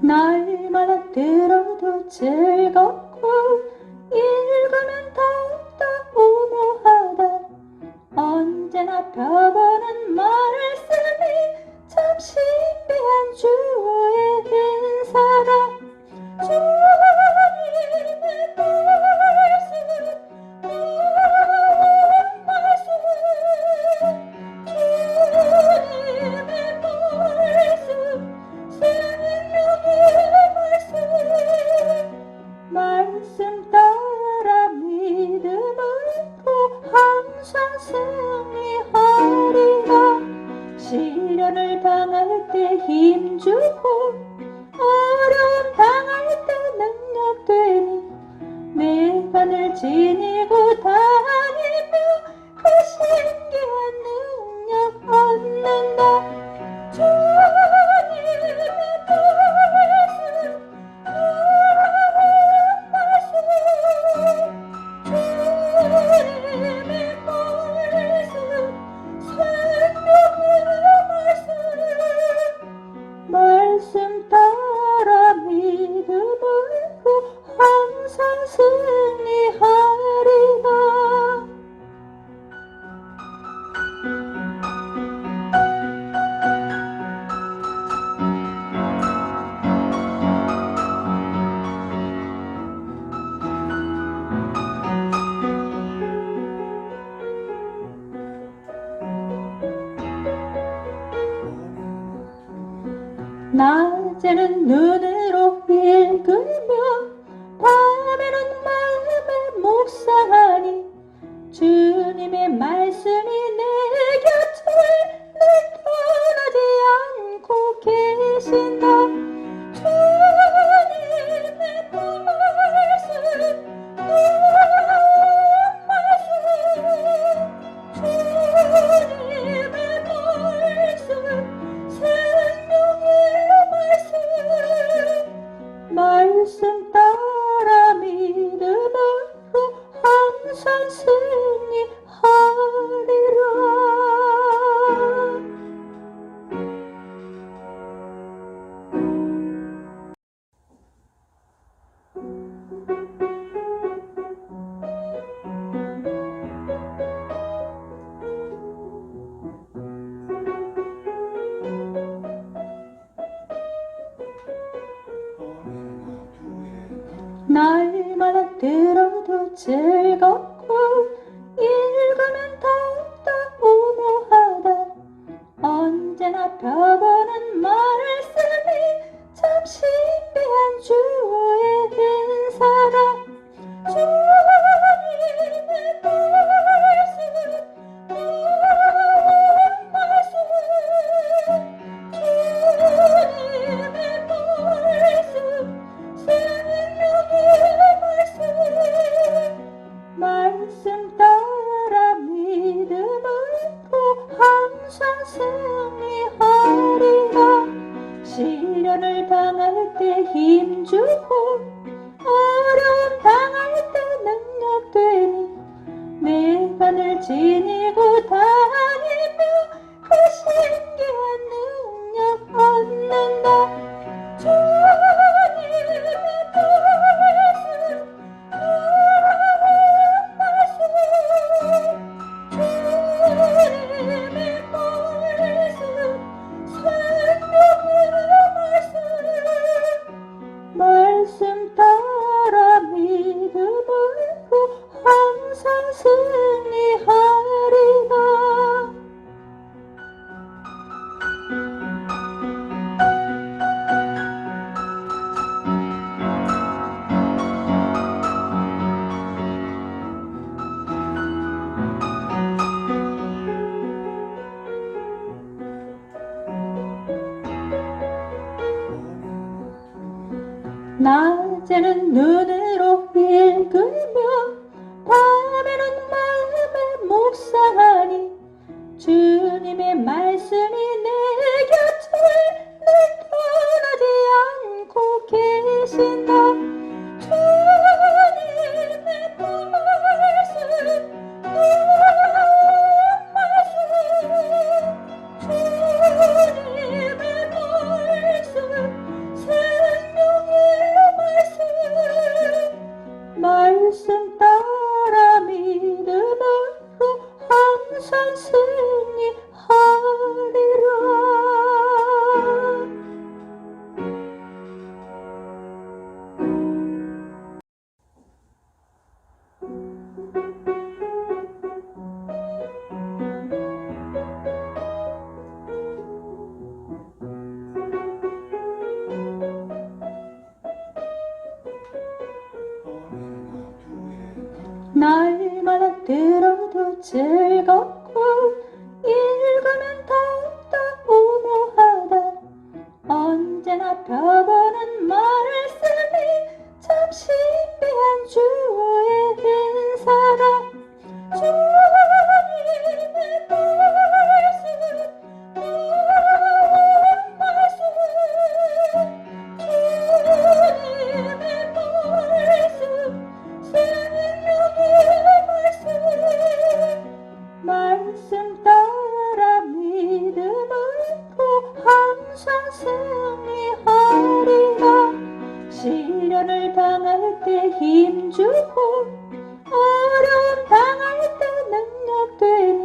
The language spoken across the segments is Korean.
날마다 들어도 즐겁고 읽으면 더욱더 오묘하다. 언제나 펴보는 말씀이 참 신비한 주의 은사다. 주님의 말씀, 좋은 말씀, 주님의 말씀, 생명의 말씀 따라 믿음으로 항상 승리하리라. 시련을 당할 때 힘주고 어려움 당할 때 능력되니 내가 늘 지니고 다니며 그 신기한 능력 얻는다. 주님의 말씀, 주님의 말씀, 생명의 말씀 따라 믿음으로 항상 승리하리라. 낮에는 눈으로 읽으며 밤에는 마음에 묵상하니 주님의 말씀이 내 곁을 늘 떠나지 않고 계신다. 주님의 말씀, 주님의 말씀, 말씀 따라 믿음으로 항상 승리하리라. 날마다 들어도 즐겁고 읽으면 더욱더 오묘하다. 언제나 펴보는 말씀이 참 신비한 주의 은사다. 주님의 말씀, 좋은 말씀, 주님의 말씀 따라 믿음으로 항상 승리하리라. 시련을 당할 때 힘주고 어려움 당할 때 능력되니 내가 늘 지니고 다니며 그 신기한 능력 얻는다. 주님의 말씀 따라 믿음으로 항상 승리하리라. 낮에는 눈으로 읽으며 밤에는 마음에 묵상하니 주님의 말씀이 내 곁을 늘 떠나지 않고 계신다. 주님의 말씀, 주님의 말씀, 언제나 펴보는 말씀이 참 신비한 주의 인사라. 주님의 말씀, 주님의 말씀, 생명의 말씀 따라 믿음으로 항상 승리하리라. 시련을 당할 때 힘주고 어려움 당할 때 능력되니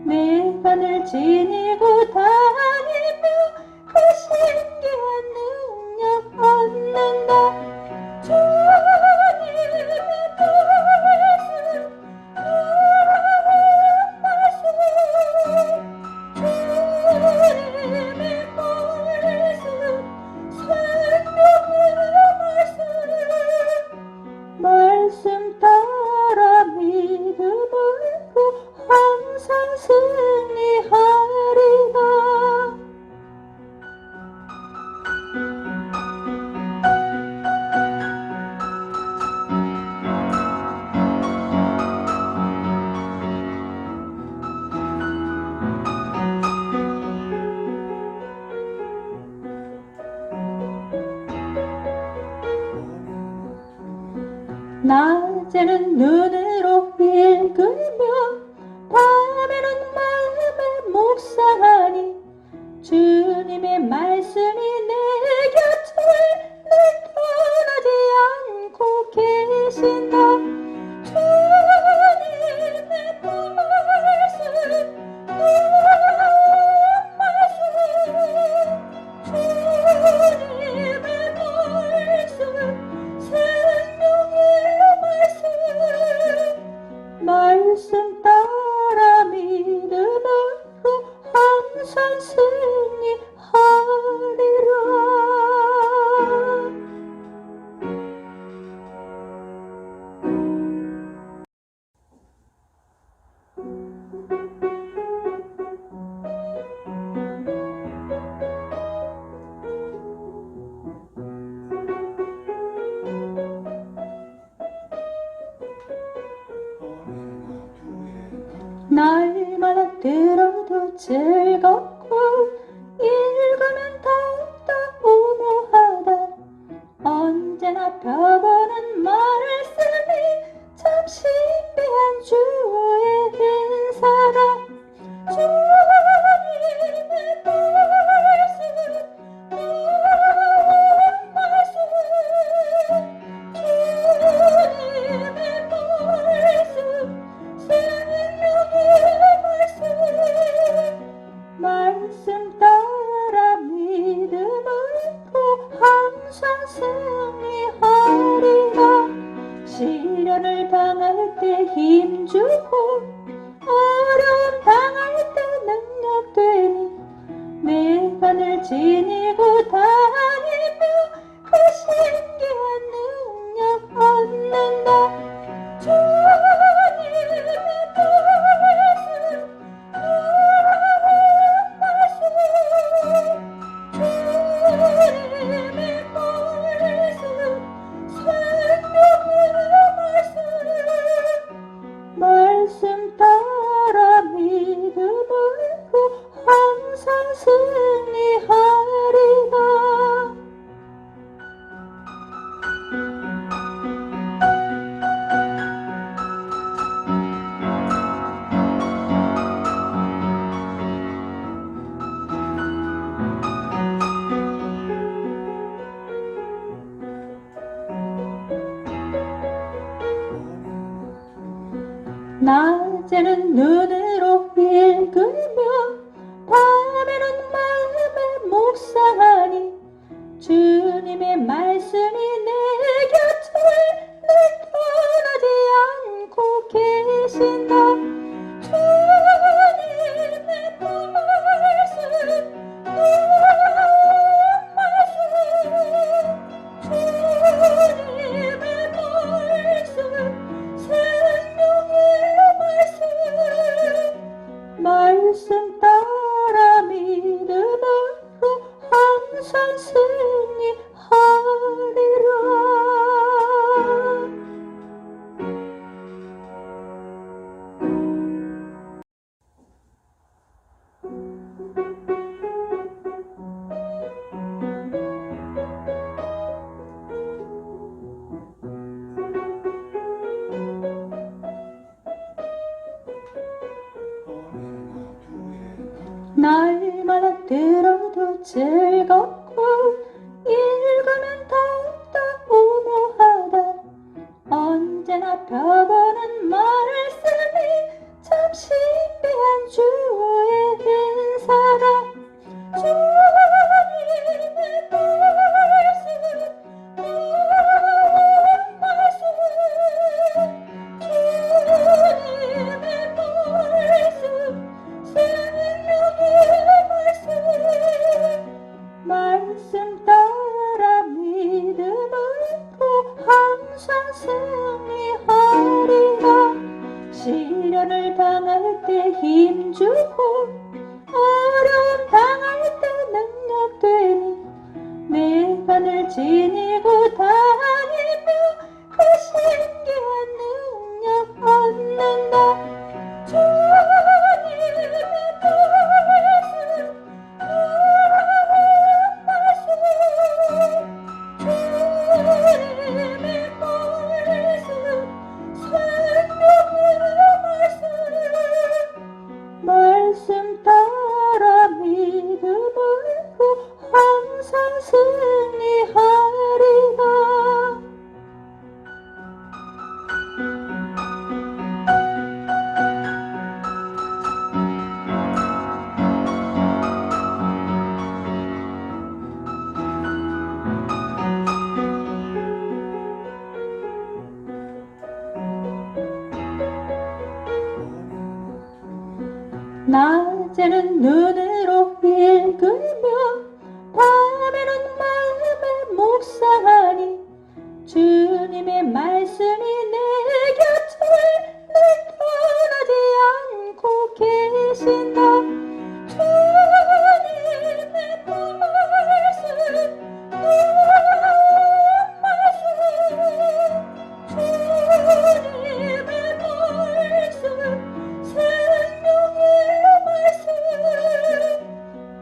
내가 늘 지니고 다니며 그 신기한 능력 얻는다. 주님의 말씀, 주님의 말씀, 생명의 말씀 따라 믿음으로 항상 승리하리라. 낮에는 눈으로 읽으며 밤에는 마음에 묵상하니 주님의 말씀이 내 곁을 늘 떠나지 않고 계신다. 주님의 말씀, 주님의 말씀, 생명의 말씀 따라 믿음으로 항상 승리하리라. 날마다 들어도 즐겁고 읽으면 더욱더 오묘하다. 언제나 펴보는 말씀이 참 신비한 주의 인사라. 주님의 말씀, 주님의 말씀, 말씀 따라 믿음으로 항상 승리하리라. 시련을 당할 때 힘주고 어려움 당할 때 능력되니 내가 늘 지니고 다니며 그 신기한 능력 얻는다. 주님의 말씀 따라 믿음으로 항상 승리하리라. 낮에는 눈으로 읽으며 밤에는 마음에 묵상하니 주님의 말씀이 내 곁을 늘 떠나지 않고 계신다. 주님의 말씀, 주님의 말씀, 생명의 말씀 따라 믿음으로 항상 항상 승리하리라. 날마다 들어도 즐겁고 읽으면 더욱더 오묘하다. 언제나 펴보는 말씀이 참 신비한 주의 인사라. 주님의 말씀, 좋은 말씀, 주님의 말씀, 말씀 따라 믿음으로 항상 승리하리라. 시련을 당할 때 힘주고 어려움 당할 때 능력되니 내가 늘 지니고 다니며 그 신기한 능력 얻는다. 주님의 말씀 따라 믿음으로 항상 승리하리라. 낮에는 눈으로 읽으며 밤에는 마음에 묵상하니 주님의 말씀이 내 곁을 늘 떠나지 않고 계신다. 주님의 말씀, 주님의 말씀,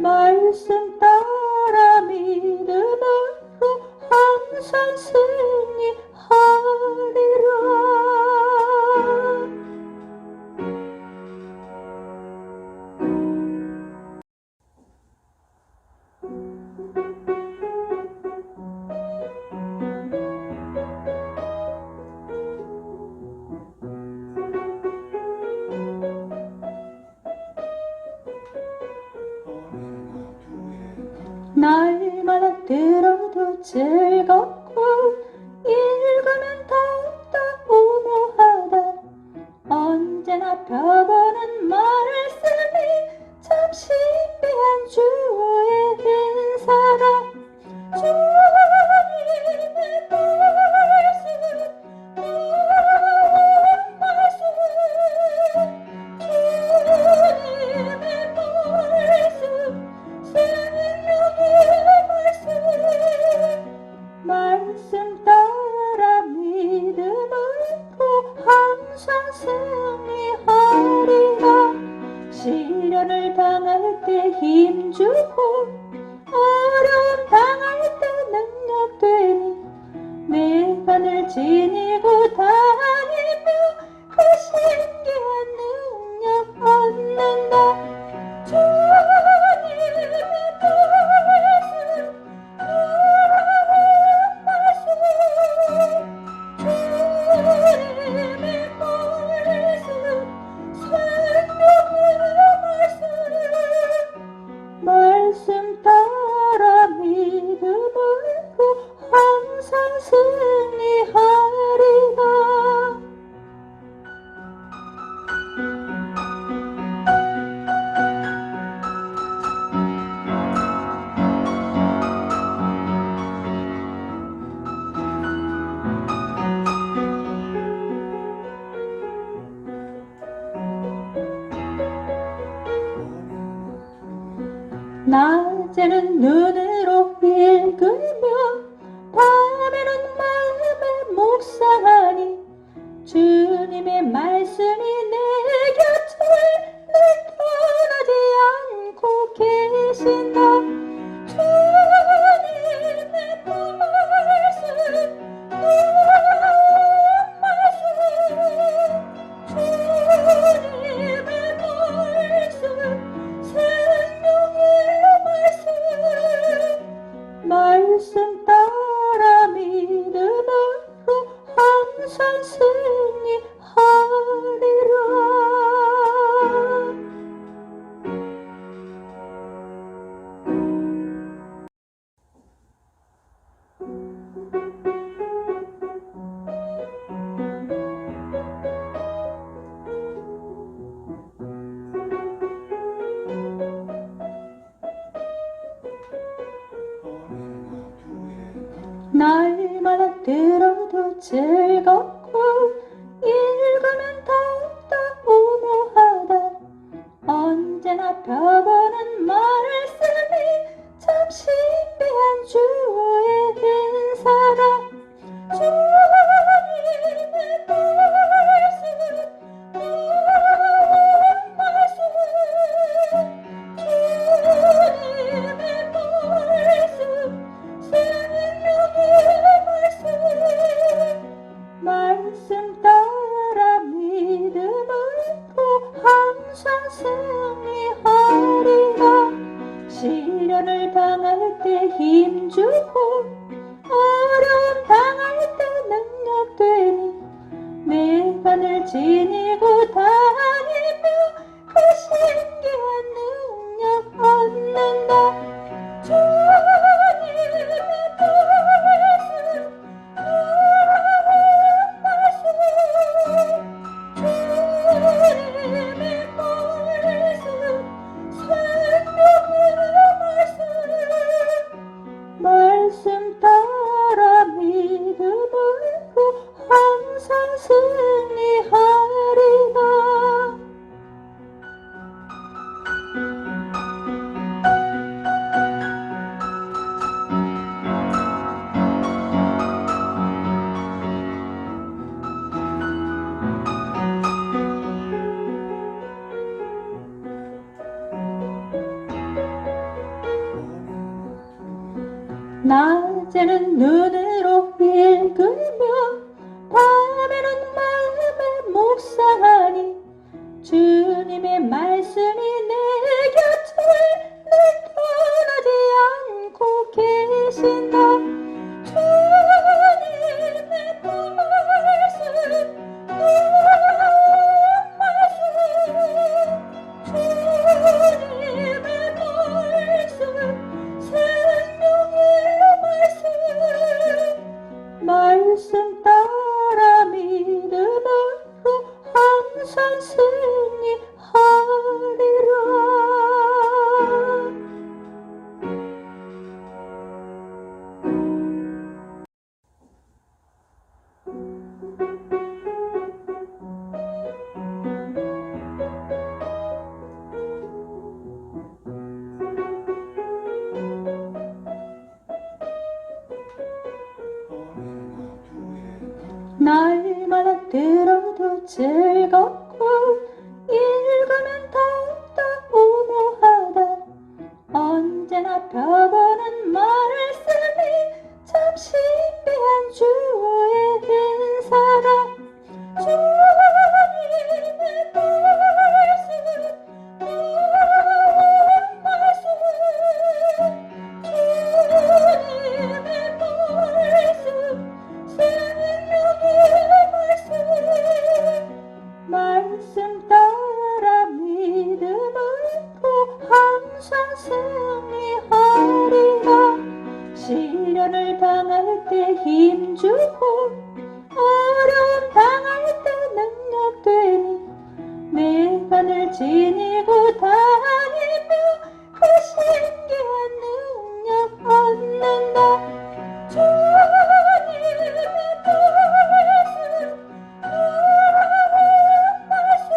말씀 따라 믿음으로 항상 승리하리라. 날마다 들어도 즐겁고 읽으면 더욱더 오묘하다. 언제나 펴보는 말씀이 참 신비한 주의 인사라. 주님의 말씀, 좋은 말씀, 주님의 말씀 따라 믿음으로 항상 승리하리라. 시련을 당할 때 힘주고 어려움 당할 때 능력되니 내가 늘 지니고 다니며 그 신기한 능력 얻는다. 주님의 말씀 따라 믿음으로 항상 승리하리라. 낮에는 눈으로 읽으며 밤에는 마음에 묵상하니 주님의 말씀이 내 곁을 늘 떠나지 않고 계신다. 주님의 말씀, 내 말씀, 주님의 말씀, 생명의 말씀 따라 믿음으로 항상 승리하리라. 날마다 들어도 즐겁고 읽으면 더욱더 오묘하다. 언제나 펴보는 말씀이 참 신비한 주의 은사다. 주님의 말씀, 내 말씀, 주님의 말씀, 말씀 따라 믿음으로 항상 승리하리라. 시련을 당할 때 힘주고 어려움 당할 때 능력되니 내가 늘 지니고 다니며 그 신기한 능력 얻는다. 주님의 말씀, 주님의 말씀, 말씀 따라 믿음으로 항상 승리하리라. 낮에는 눈으로 읽으며 밤에는 마음에 묵상하니 주님의 말씀이 내 곁을 늘 떠나지 않고 계신다. 주님의 말씀, 내 말씀, 주님의 말씀, 생명의 말씀 따라 믿음으로 항상 승리하리라. 날마다 들어도 즐겁고 읽으면 더욱더 오묘하다. 언제나 펴보는 말씀이 참 신비한 주의 은사다. 주님의 말씀, 내 말씀, 주님의 말씀, 말씀 따라 믿음으로 항상 승리하리라. 시련을 당할 때 힘주고 어려움 당할 때 능력되니 내가 늘 지니고 다니며 그 신기한 능력 얻는다. 주님의 말씀,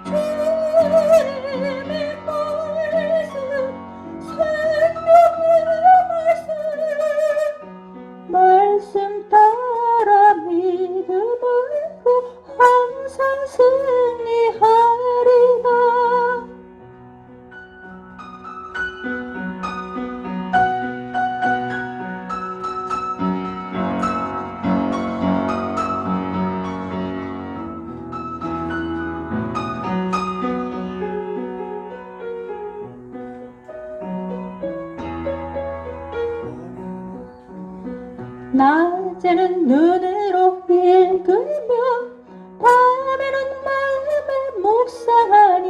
주님의 말씀, 생명의 낮에는 눈으로 읽으며 밤에는 마음에 묵상하니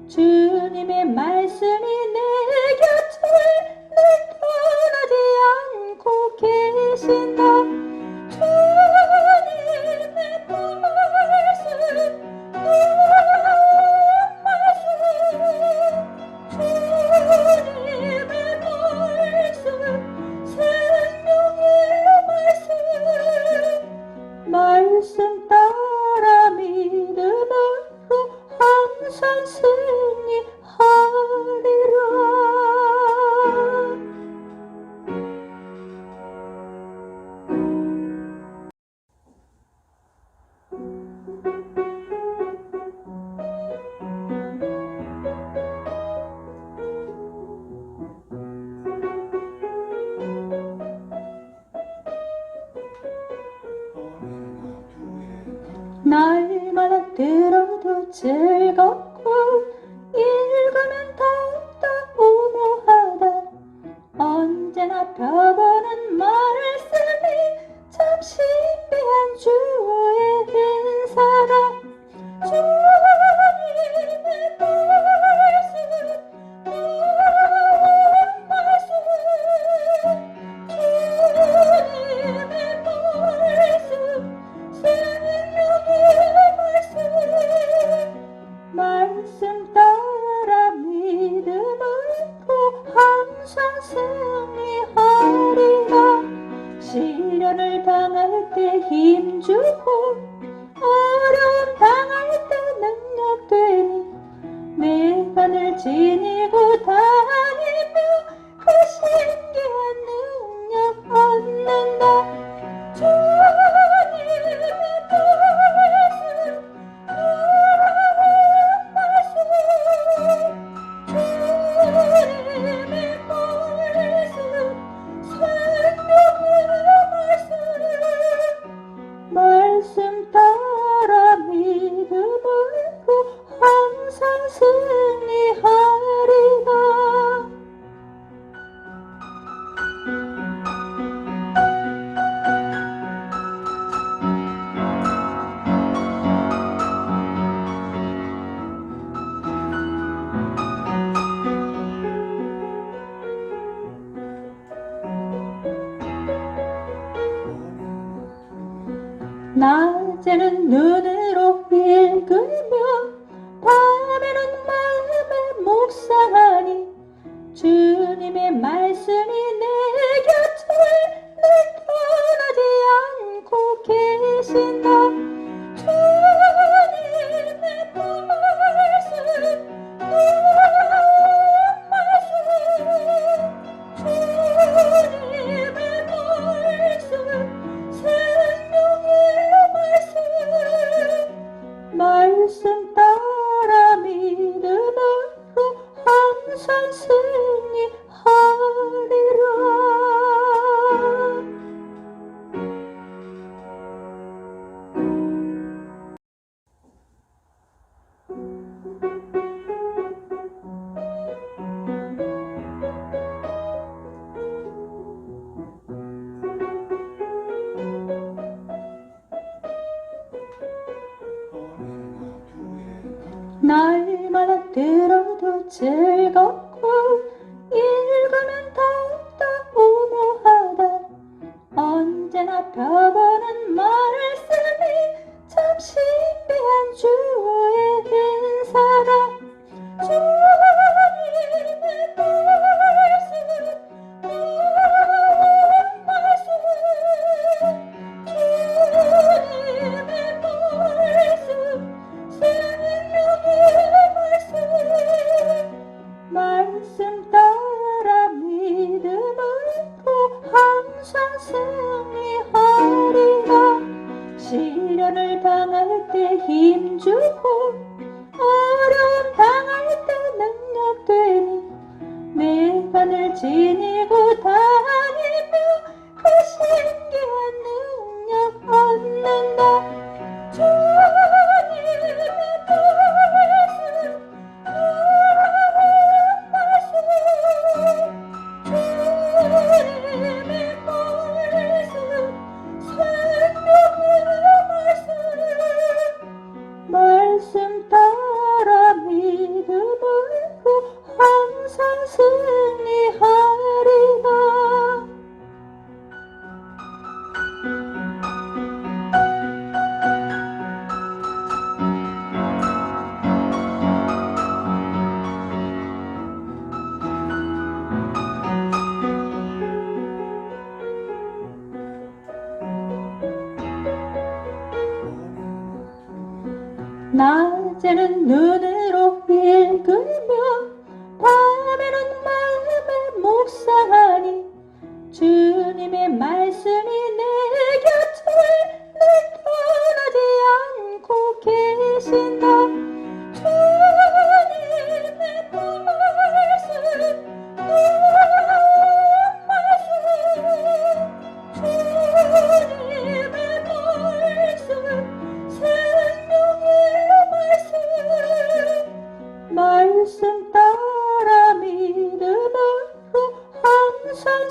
주님의 말씀이 내 곁을 늘 떠나지 않고 계신다. 주님의 말씀, 주님의 말씀, 생명의 말씀 따라 믿음으로 항상 승리하리라. 날마다 들어도 즐겁고 읽으면 더욱더 오묘하다. 언제나 펴보는 말씀이 참 신비한 주의 인사다. 주님의 말씀, 주님의 말씀, 말씀 따라 믿음으로 항상 승리하리라. 시련을 당할 때 힘주고 어려움 당할 때 능력되니 내가 늘 지니고 다니며 그 신기한 능력 얻는다. 주님의 말씀, 주님의 말씀, 생명의 말씀 따라 믿음으로 항상 승리하리라. 낮에는 눈으로 읽으며 밤에는 마음에 묵상하니 주님의 말씀이 내 곁을 늘 떠나지 않고 계신다. 주님의 말씀, 주님의 말씀, 생명의 말씀 따라 믿음으로 항상 승리하리라. 날마다 들어도 즐겁고 읽으면 더욱더 오묘하다. 언제나 펴보는 말씀이 참 신비한 주의 인사다. 주님의 말씀, 주님의 말씀, 말씀 따라 믿음으로 항상 승리하리라. 시련을 당할 때 힘주고 어려움 당할 때 능력되니 내가 늘 지니고 다니며 그 신기한 능력 얻는다. 주님의 말씀, 주님의 말씀, 낮에는 눈으로 읽으며 밤에는 마음에 묵상하니 주님의 말씀이 내 곁을 늘 떠나지 않고 계신다. 주님의 말씀, 주님의 말씀, 생명의 말씀 따라 믿음으로 항상